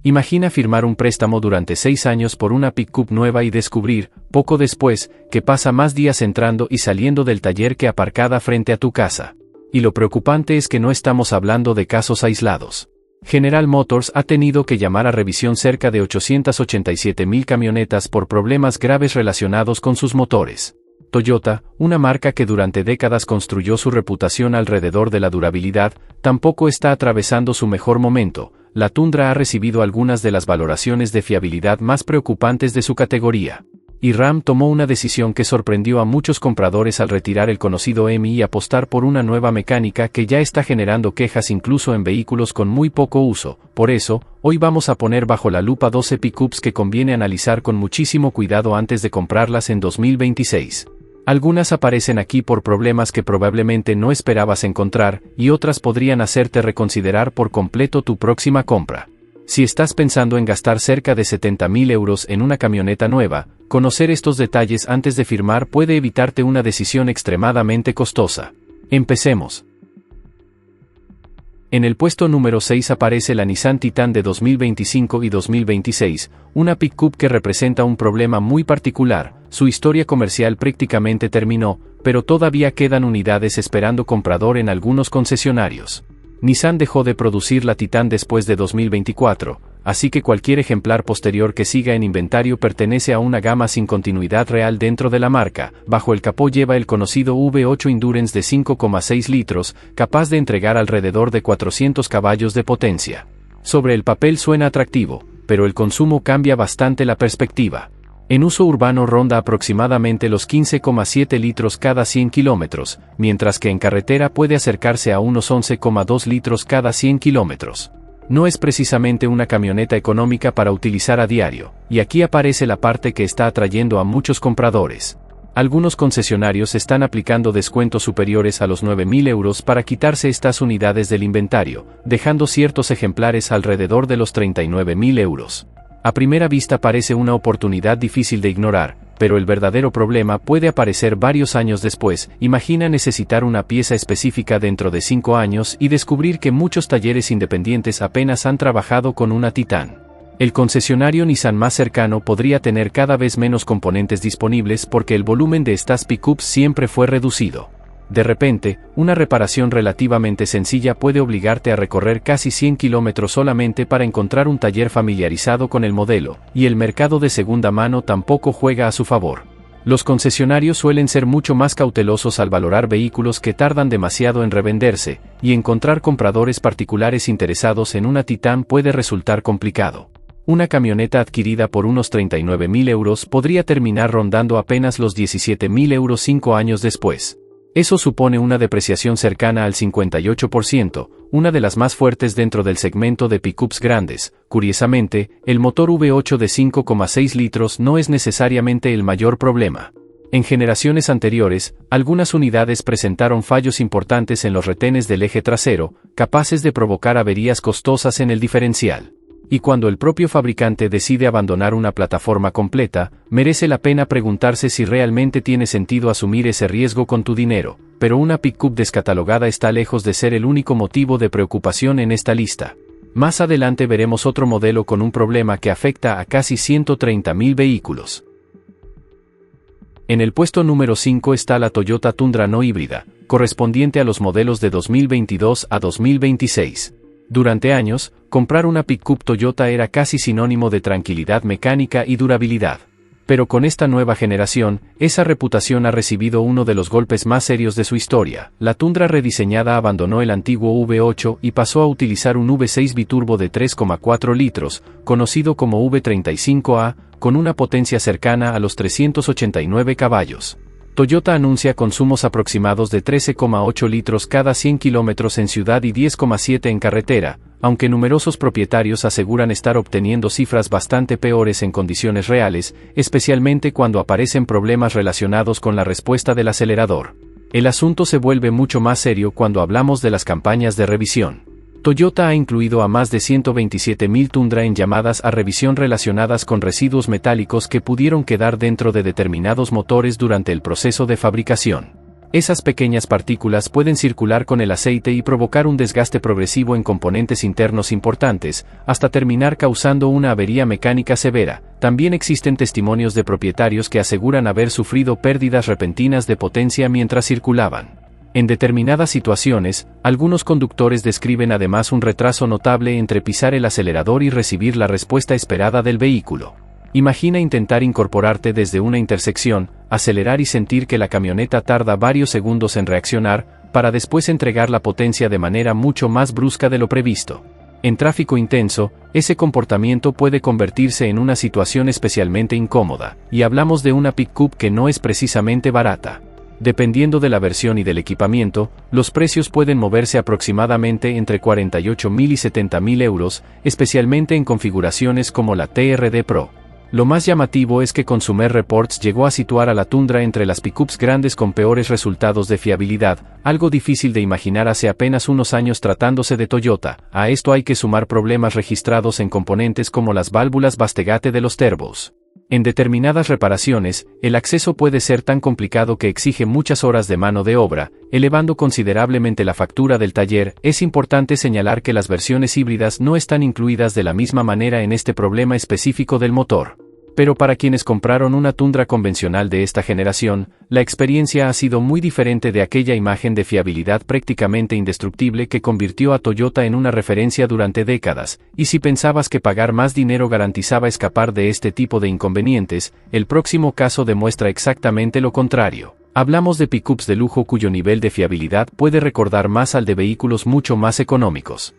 Imagina firmar un préstamo durante 6 años por una pick-up nueva y descubrir, poco después, que pasa más días entrando y saliendo del taller que aparcada frente a tu casa. Y lo preocupante es que no estamos hablando de casos aislados. General Motors ha tenido que llamar a revisión cerca de 887,000 camionetas por problemas graves relacionados con sus motores. Toyota, una marca que durante décadas construyó su reputación alrededor de la durabilidad, tampoco está atravesando su mejor momento. La Tundra ha recibido algunas de las valoraciones de fiabilidad más preocupantes de su categoría. Y Ram tomó una decisión que sorprendió a muchos compradores al retirar el conocido EMI y apostar por una nueva mecánica que ya está generando quejas incluso en vehículos con muy poco uso. Por eso, hoy vamos a poner bajo la lupa 12 pickups que conviene analizar con muchísimo cuidado antes de comprarlas en 2026. Algunas aparecen aquí por problemas que probablemente no esperabas encontrar, y otras podrían hacerte reconsiderar por completo tu próxima compra. Si estás pensando en gastar cerca de 70,000 euros en una camioneta nueva, conocer estos detalles antes de firmar puede evitarte una decisión extremadamente costosa. Empecemos. En el puesto número 6 aparece la Nissan Titan de 2025 y 2026, una pick-up que representa un problema muy particular. Su historia comercial prácticamente terminó, pero todavía quedan unidades esperando comprador en algunos concesionarios. Nissan dejó de producir la Titan después de 2024, así que cualquier ejemplar posterior que siga en inventario pertenece a una gama sin continuidad real dentro de la marca. Bajo el capó lleva el conocido V8 Endurance de 5,6 litros, capaz de entregar alrededor de 400 caballos de potencia. Sobre el papel suena atractivo, pero el consumo cambia bastante la perspectiva. En uso urbano ronda aproximadamente los 15,7 litros cada 100 kilómetros, mientras que en carretera puede acercarse a unos 11,2 litros cada 100 kilómetros. No es precisamente una camioneta económica para utilizar a diario, y aquí aparece la parte que está atrayendo a muchos compradores. Algunos concesionarios están aplicando descuentos superiores a los 9,000 euros para quitarse estas unidades del inventario, dejando ciertos ejemplares alrededor de los 39,000 euros. A primera vista parece una oportunidad difícil de ignorar, pero el verdadero problema puede aparecer varios años después. Imagina necesitar una pieza específica dentro de 5 años y descubrir que muchos talleres independientes apenas han trabajado con una Titan. El concesionario Nissan más cercano podría tener cada vez menos componentes disponibles porque el volumen de estas pickups siempre fue reducido. De repente, una reparación relativamente sencilla puede obligarte a recorrer casi 100 kilómetros solamente para encontrar un taller familiarizado con el modelo, y el mercado de segunda mano tampoco juega a su favor. Los concesionarios suelen ser mucho más cautelosos al valorar vehículos que tardan demasiado en revenderse, y encontrar compradores particulares interesados en una Titan puede resultar complicado. Una camioneta adquirida por unos 39,000 euros podría terminar rondando apenas los 17,000 euros 5 años después. Eso supone una depreciación cercana al 58%, una de las más fuertes dentro del segmento de pickups grandes. Curiosamente, el motor V8 de 5,6 litros no es necesariamente el mayor problema. En generaciones anteriores, algunas unidades presentaron fallos importantes en los retenes del eje trasero, capaces de provocar averías costosas en el diferencial. Y cuando el propio fabricante decide abandonar una plataforma completa, merece la pena preguntarse si realmente tiene sentido asumir ese riesgo con tu dinero, pero una pickup descatalogada está lejos de ser el único motivo de preocupación en esta lista. Más adelante veremos otro modelo con un problema que afecta a casi 130,000 vehículos. En el puesto número 5 está la Toyota Tundra no híbrida, correspondiente a los modelos de 2022 a 2026. Durante años, comprar una pickup Toyota era casi sinónimo de tranquilidad mecánica y durabilidad. Pero con esta nueva generación, esa reputación ha recibido uno de los golpes más serios de su historia. La Tundra rediseñada abandonó el antiguo V8 y pasó a utilizar un V6 biturbo de 3,4 litros, conocido como V35A, con una potencia cercana a los 389 caballos. Toyota anuncia consumos aproximados de 13,8 litros cada 100 kilómetros en ciudad y 10,7 en carretera, aunque numerosos propietarios aseguran estar obteniendo cifras bastante peores en condiciones reales, especialmente cuando aparecen problemas relacionados con la respuesta del acelerador. El asunto se vuelve mucho más serio cuando hablamos de las campañas de revisión. Toyota ha incluido a más de 127,000 Tundra en llamadas a revisión relacionadas con residuos metálicos que pudieron quedar dentro de determinados motores durante el proceso de fabricación. Esas pequeñas partículas pueden circular con el aceite y provocar un desgaste progresivo en componentes internos importantes, hasta terminar causando una avería mecánica severa. También existen testimonios de propietarios que aseguran haber sufrido pérdidas repentinas de potencia mientras circulaban. En determinadas situaciones, algunos conductores describen además un retraso notable entre pisar el acelerador y recibir la respuesta esperada del vehículo. Imagina intentar incorporarte desde una intersección, acelerar y sentir que la camioneta tarda varios segundos en reaccionar, para después entregar la potencia de manera mucho más brusca de lo previsto. En tráfico intenso, ese comportamiento puede convertirse en una situación especialmente incómoda, y hablamos de una pick-up que no es precisamente barata. Dependiendo de la versión y del equipamiento, los precios pueden moverse aproximadamente entre 48.000 y 70.000 euros, especialmente en configuraciones como la TRD Pro. Lo más llamativo es que Consumer Reports llegó a situar a la Tundra entre las pickups grandes con peores resultados de fiabilidad, algo difícil de imaginar hace apenas unos años tratándose de Toyota. A esto hay que sumar problemas registrados en componentes como las válvulas Bastegate de los turbos. En determinadas reparaciones, el acceso puede ser tan complicado que exige muchas horas de mano de obra, elevando considerablemente la factura del taller. Es importante señalar que las versiones híbridas no están incluidas de la misma manera en este problema específico del motor. Pero para quienes compraron una Tundra convencional de esta generación, la experiencia ha sido muy diferente de aquella imagen de fiabilidad prácticamente indestructible que convirtió a Toyota en una referencia durante décadas, y si pensabas que pagar más dinero garantizaba escapar de este tipo de inconvenientes, el próximo caso demuestra exactamente lo contrario. Hablamos de pickups de lujo cuyo nivel de fiabilidad puede recordar más al de vehículos mucho más económicos.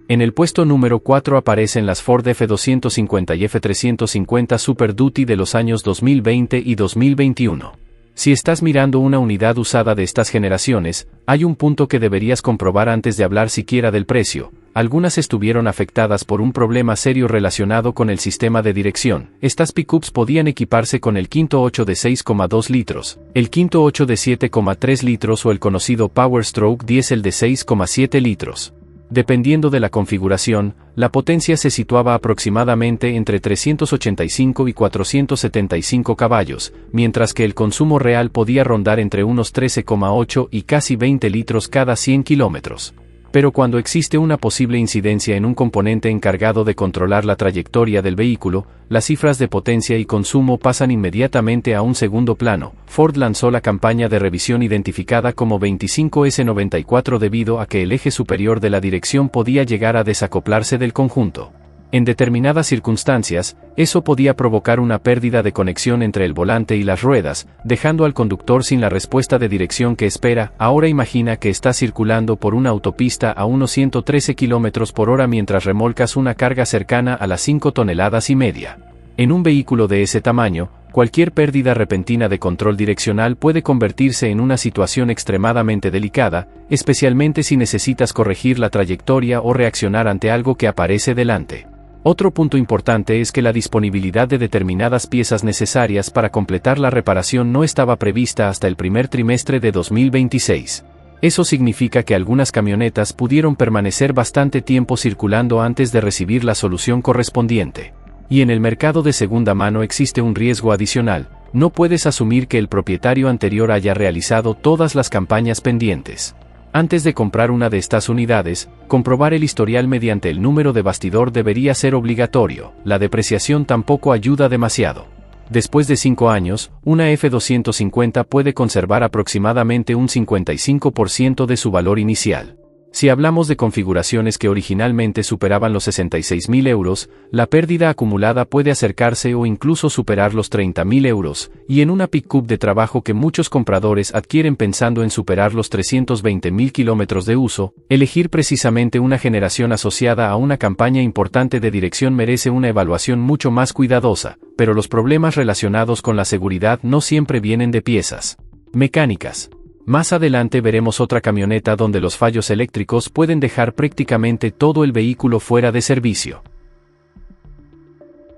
En el puesto número 4 aparecen las Ford F250 y F350 Super Duty de los años 2020 y 2021. Si estás mirando una unidad usada de estas generaciones, hay un punto que deberías comprobar antes de hablar siquiera del precio. Algunas estuvieron afectadas por un problema serio relacionado con el sistema de dirección. Estas pickups podían equiparse con el quinto 8 de 6,2 litros, el quinto 8 de 7,3 litros o el conocido Power Stroke Diesel de 6,7 litros. Dependiendo de la configuración, la potencia se situaba aproximadamente entre 385 y 475 caballos, mientras que el consumo real podía rondar entre unos 13,8 y casi 20 litros cada 100 kilómetros. Pero cuando existe una posible incidencia en un componente encargado de controlar la trayectoria del vehículo, las cifras de potencia y consumo pasan inmediatamente a un segundo plano. Ford lanzó la campaña de revisión identificada como 25S94 debido a que el eje superior de la dirección podía llegar a desacoplarse del conjunto. En determinadas circunstancias, eso podía provocar una pérdida de conexión entre el volante y las ruedas, dejando al conductor sin la respuesta de dirección que espera. Ahora imagina que estás circulando por una autopista a unos 113 km por hora mientras remolcas una carga cercana a las 5,5 toneladas. En un vehículo de ese tamaño, cualquier pérdida repentina de control direccional puede convertirse en una situación extremadamente delicada, especialmente si necesitas corregir la trayectoria o reaccionar ante algo que aparece delante. Otro punto importante es que la disponibilidad de determinadas piezas necesarias para completar la reparación no estaba prevista hasta el primer trimestre de 2026. Eso significa que algunas camionetas pudieron permanecer bastante tiempo circulando antes de recibir la solución correspondiente. Y en el mercado de segunda mano existe un riesgo adicional: no puedes asumir que el propietario anterior haya realizado todas las campañas pendientes. Antes de comprar una de estas unidades, comprobar el historial mediante el número de bastidor debería ser obligatorio. La depreciación tampoco ayuda demasiado. Después de 5 años, una F250 puede conservar aproximadamente un 55% de su valor inicial. Si hablamos de configuraciones que originalmente superaban los 66.000 euros, la pérdida acumulada puede acercarse o incluso superar los 30.000 euros, y en una pick-up de trabajo que muchos compradores adquieren pensando en superar los 320.000 kilómetros de uso, elegir precisamente una generación asociada a una campaña importante de dirección merece una evaluación mucho más cuidadosa, pero los problemas relacionados con la seguridad no siempre vienen de piezas mecánicas. Más adelante veremos otra camioneta donde los fallos eléctricos pueden dejar prácticamente todo el vehículo fuera de servicio.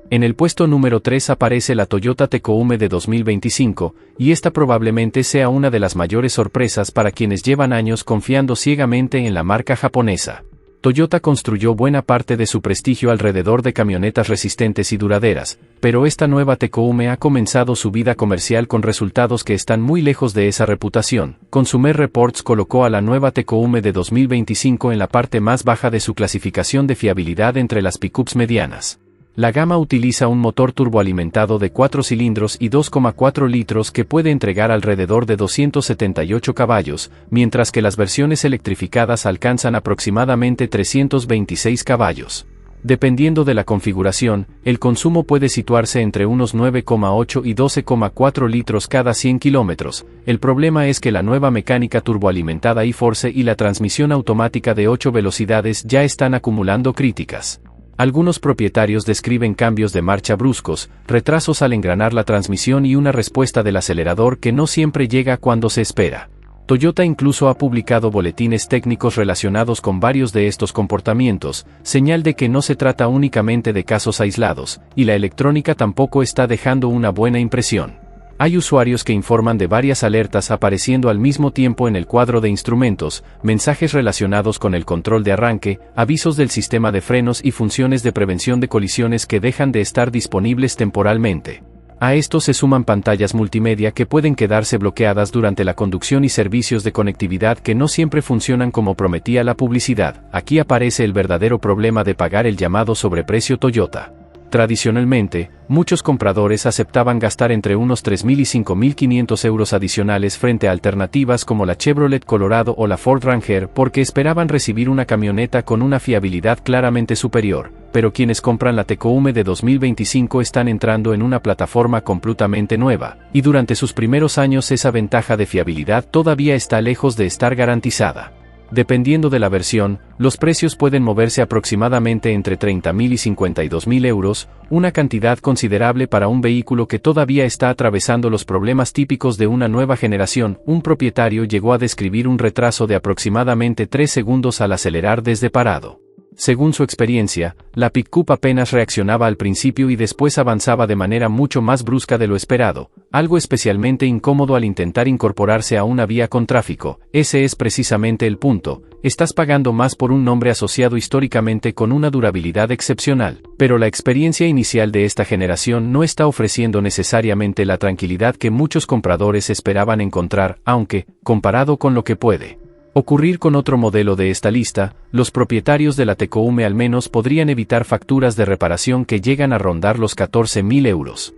En el puesto número 3 aparece la Toyota Tecoume de 2025, y esta probablemente sea una de las mayores sorpresas para quienes llevan años confiando ciegamente en la marca japonesa. Toyota construyó buena parte de su prestigio alrededor de camionetas resistentes y duraderas, pero esta nueva Tecoume ha comenzado su vida comercial con resultados que están muy lejos de esa reputación. Consumer Reports colocó a la nueva Tecoume de 2025 en la parte más baja de su clasificación de fiabilidad entre las pickups medianas. La gama utiliza un motor turboalimentado de 4 cilindros y 2,4 litros que puede entregar alrededor de 278 caballos, mientras que las versiones electrificadas alcanzan aproximadamente 326 caballos. Dependiendo de la configuración, el consumo puede situarse entre unos 9,8 y 12,4 litros cada 100 kilómetros. El problema es que la nueva mecánica turboalimentada e-Force y la transmisión automática de 8 velocidades ya están acumulando críticas. Algunos propietarios describen cambios de marcha bruscos, retrasos al engranar la transmisión y una respuesta del acelerador que no siempre llega cuando se espera. Toyota incluso ha publicado boletines técnicos relacionados con varios de estos comportamientos, señal de que no se trata únicamente de casos aislados, y la electrónica tampoco está dejando una buena impresión. Hay usuarios que informan de varias alertas apareciendo al mismo tiempo en el cuadro de instrumentos, mensajes relacionados con el control de arranque, avisos del sistema de frenos y funciones de prevención de colisiones que dejan de estar disponibles temporalmente. A esto se suman pantallas multimedia que pueden quedarse bloqueadas durante la conducción y servicios de conectividad que no siempre funcionan como prometía la publicidad. Aquí aparece el verdadero problema de pagar el llamado sobreprecio Toyota. Tradicionalmente, muchos compradores aceptaban gastar entre unos 3.000 y 5.500 euros adicionales frente a alternativas como la Chevrolet Colorado o la Ford Ranger porque esperaban recibir una camioneta con una fiabilidad claramente superior, pero quienes compran la Tecoume de 2025 están entrando en una plataforma completamente nueva, y durante sus primeros años esa ventaja de fiabilidad todavía está lejos de estar garantizada. Dependiendo de la versión, los precios pueden moverse aproximadamente entre 30.000 y 52.000 euros, una cantidad considerable para un vehículo que todavía está atravesando los problemas típicos de una nueva generación. Un propietario llegó a describir un retraso de aproximadamente 3 segundos al acelerar desde parado. Según su experiencia, la pickup apenas reaccionaba al principio y después avanzaba de manera mucho más brusca de lo esperado, algo especialmente incómodo al intentar incorporarse a una vía con tráfico. Ese es precisamente el punto, estás pagando más por un nombre asociado históricamente con una durabilidad excepcional, pero la experiencia inicial de esta generación no está ofreciendo necesariamente la tranquilidad que muchos compradores esperaban encontrar, aunque, comparado con lo que puede ocurrir con otro modelo de esta lista, los propietarios de la Tecoume al menos podrían evitar facturas de reparación que llegan a rondar los 14.000 euros.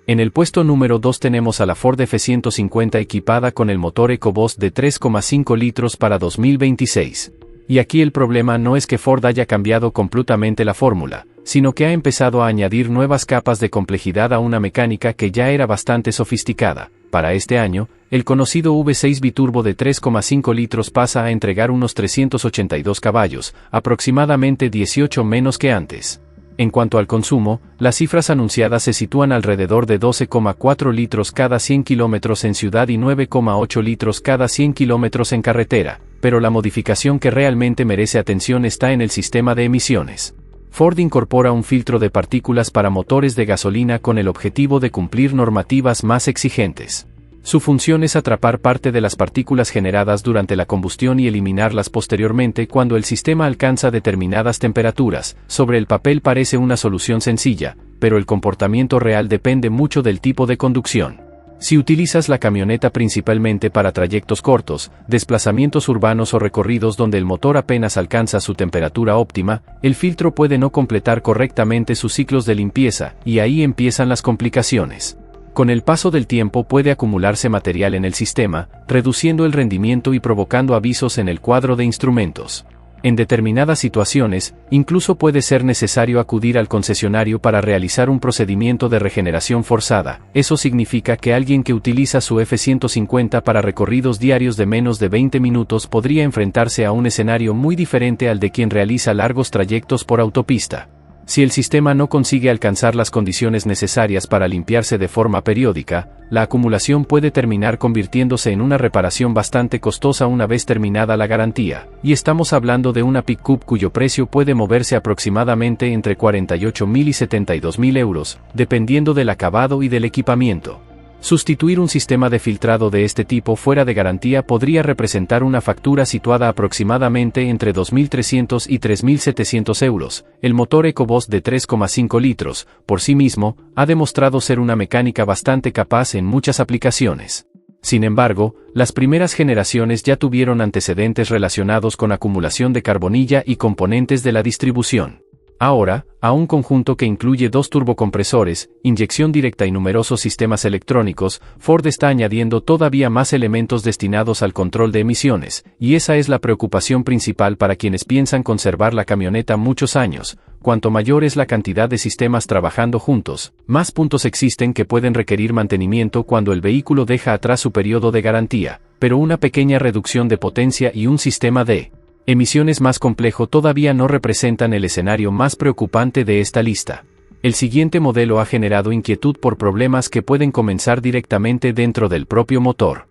En el puesto número 2 tenemos a la Ford F-150 equipada con el motor EcoBoost de 3,5 litros para 2026. Y aquí el problema no es que Ford haya cambiado completamente la fórmula, sino que ha empezado a añadir nuevas capas de complejidad a una mecánica que ya era bastante sofisticada. Para este año, el conocido V6 biturbo de 3,5 litros pasa a entregar unos 382 caballos, aproximadamente 18 menos que antes. En cuanto al consumo, las cifras anunciadas se sitúan alrededor de 12,4 litros cada 100 kilómetros en ciudad y 9,8 litros cada 100 kilómetros en carretera, pero la modificación que realmente merece atención está en el sistema de emisiones. Ford incorpora un filtro de partículas para motores de gasolina con el objetivo de cumplir normativas más exigentes. Su función es atrapar parte de las partículas generadas durante la combustión y eliminarlas posteriormente cuando el sistema alcanza determinadas temperaturas. Sobre el papel parece una solución sencilla, pero el comportamiento real depende mucho del tipo de conducción. Si utilizas la camioneta principalmente para trayectos cortos, desplazamientos urbanos o recorridos donde el motor apenas alcanza su temperatura óptima, el filtro puede no completar correctamente sus ciclos de limpieza, y ahí empiezan las complicaciones. Con el paso del tiempo puede acumularse material en el sistema, reduciendo el rendimiento y provocando avisos en el cuadro de instrumentos. En determinadas situaciones, incluso puede ser necesario acudir al concesionario para realizar un procedimiento de regeneración forzada. Eso significa que alguien que utiliza su F-150 para recorridos diarios de menos de 20 minutos podría enfrentarse a un escenario muy diferente al de quien realiza largos trayectos por autopista. Si el sistema no consigue alcanzar las condiciones necesarias para limpiarse de forma periódica, la acumulación puede terminar convirtiéndose en una reparación bastante costosa una vez terminada la garantía, y estamos hablando de una pickup cuyo precio puede moverse aproximadamente entre 48.000 y 72.000 euros, dependiendo del acabado y del equipamiento. Sustituir un sistema de filtrado de este tipo fuera de garantía podría representar una factura situada aproximadamente entre 2.300 y 3.700 euros. El motor EcoBoost de 3,5 litros, por sí mismo, ha demostrado ser una mecánica bastante capaz en muchas aplicaciones. Sin embargo, las primeras generaciones ya tuvieron antecedentes relacionados con acumulación de carbonilla y componentes de la distribución. Ahora, a un conjunto que incluye 2 turbocompresores, inyección directa y numerosos sistemas electrónicos, Ford está añadiendo todavía más elementos destinados al control de emisiones, y esa es la preocupación principal para quienes piensan conservar la camioneta muchos años. Cuanto mayor es la cantidad de sistemas trabajando juntos, más puntos existen que pueden requerir mantenimiento cuando el vehículo deja atrás su periodo de garantía, pero una pequeña reducción de potencia y un sistema de emisiones más complejo todavía no representan el escenario más preocupante de esta lista. El siguiente modelo ha generado inquietud por problemas que pueden comenzar directamente dentro del propio motor.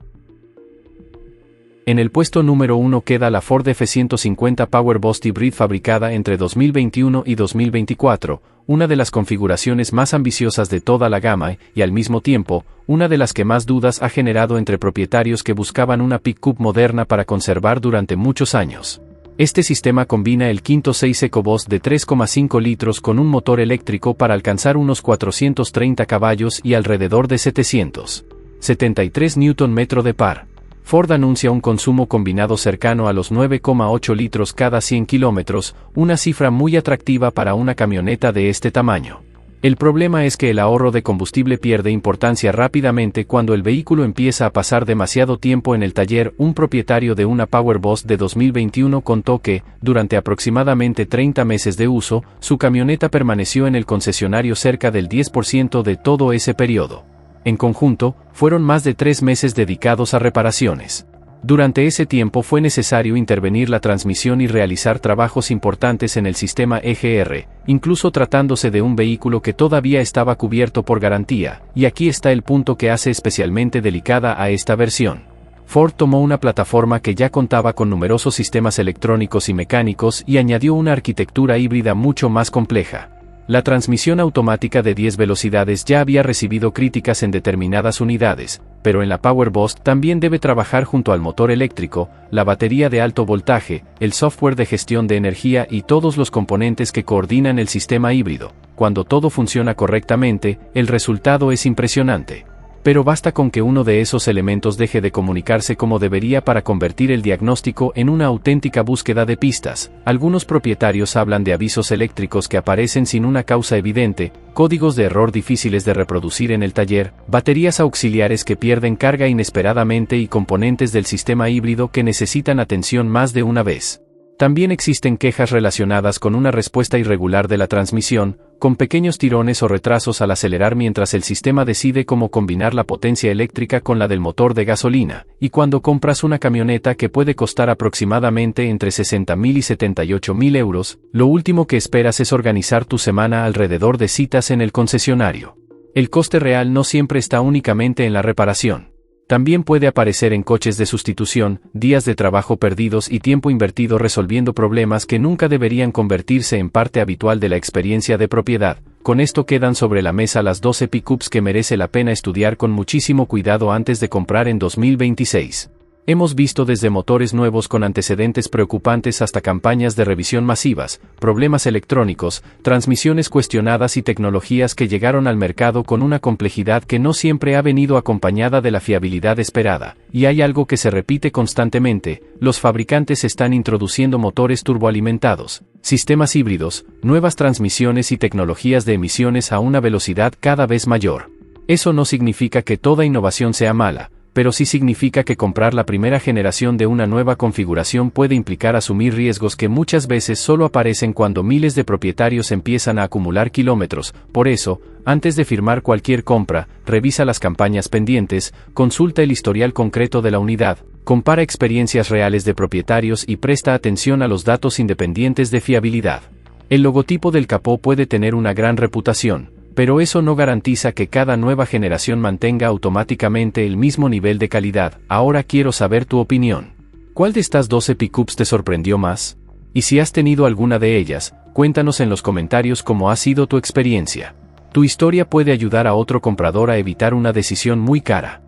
En el puesto número 1 queda la Ford F-150 PowerBoost Hybrid fabricada entre 2021 y 2024, una de las configuraciones más ambiciosas de toda la gama y, al mismo tiempo, una de las que más dudas ha generado entre propietarios que buscaban una pick-up moderna para conservar durante muchos años. Este sistema combina el quinto 6 EcoBoost de 3,5 litros con un motor eléctrico para alcanzar unos 430 caballos y alrededor de 773 Nm de par. Ford anuncia un consumo combinado cercano a los 9,8 litros cada 100 kilómetros, una cifra muy atractiva para una camioneta de este tamaño. El problema es que el ahorro de combustible pierde importancia rápidamente cuando el vehículo empieza a pasar demasiado tiempo en el taller. Un propietario de una PowerBoost de 2021 contó que, durante aproximadamente 30 meses de uso, su camioneta permaneció en el concesionario cerca del 10% de todo ese periodo. En conjunto, fueron más de 3 meses dedicados a reparaciones. Durante ese tiempo fue necesario intervenir la transmisión y realizar trabajos importantes en el sistema EGR, incluso tratándose de un vehículo que todavía estaba cubierto por garantía, y aquí está el punto que hace especialmente delicada a esta versión. Ford tomó una plataforma que ya contaba con numerosos sistemas electrónicos y mecánicos y añadió una arquitectura híbrida mucho más compleja. La transmisión automática de 10 velocidades ya había recibido críticas en determinadas unidades, pero en la PowerBoost también debe trabajar junto al motor eléctrico, la batería de alto voltaje, el software de gestión de energía y todos los componentes que coordinan el sistema híbrido. Cuando todo funciona correctamente, el resultado es impresionante. Pero basta con que uno de esos elementos deje de comunicarse como debería para convertir el diagnóstico en una auténtica búsqueda de pistas. Algunos propietarios hablan de avisos eléctricos que aparecen sin una causa evidente, códigos de error difíciles de reproducir en el taller, baterías auxiliares que pierden carga inesperadamente y componentes del sistema híbrido que necesitan atención más de una vez. También existen quejas relacionadas con una respuesta irregular de la transmisión, con pequeños tirones o retrasos al acelerar mientras el sistema decide cómo combinar la potencia eléctrica con la del motor de gasolina, y cuando compras una camioneta que puede costar aproximadamente entre 60.000 y 78.000 euros, lo último que esperas es organizar tu semana alrededor de citas en el concesionario. El coste real no siempre está únicamente en la reparación. También puede aparecer en coches de sustitución, días de trabajo perdidos y tiempo invertido resolviendo problemas que nunca deberían convertirse en parte habitual de la experiencia de propiedad. Con esto quedan sobre la mesa las 12 pickups que merece la pena estudiar con muchísimo cuidado antes de comprar en 2026. Hemos visto desde motores nuevos con antecedentes preocupantes hasta campañas de revisión masivas, problemas electrónicos, transmisiones cuestionadas y tecnologías que llegaron al mercado con una complejidad que no siempre ha venido acompañada de la fiabilidad esperada. Y hay algo que se repite constantemente: los fabricantes están introduciendo motores turboalimentados, sistemas híbridos, nuevas transmisiones y tecnologías de emisiones a una velocidad cada vez mayor. Eso no significa que toda innovación sea mala, pero sí significa que comprar la primera generación de una nueva configuración puede implicar asumir riesgos que muchas veces solo aparecen cuando miles de propietarios empiezan a acumular kilómetros. Por eso, antes de firmar cualquier compra, revisa las campañas pendientes, consulta el historial concreto de la unidad, compara experiencias reales de propietarios y presta atención a los datos independientes de fiabilidad. El logotipo del capó puede tener una gran reputación, pero eso no garantiza que cada nueva generación mantenga automáticamente el mismo nivel de calidad. Ahora quiero saber tu opinión. ¿Cuál de estas 12 pickups te sorprendió más? Y si has tenido alguna de ellas, cuéntanos en los comentarios cómo ha sido tu experiencia. Tu historia puede ayudar a otro comprador a evitar una decisión muy cara.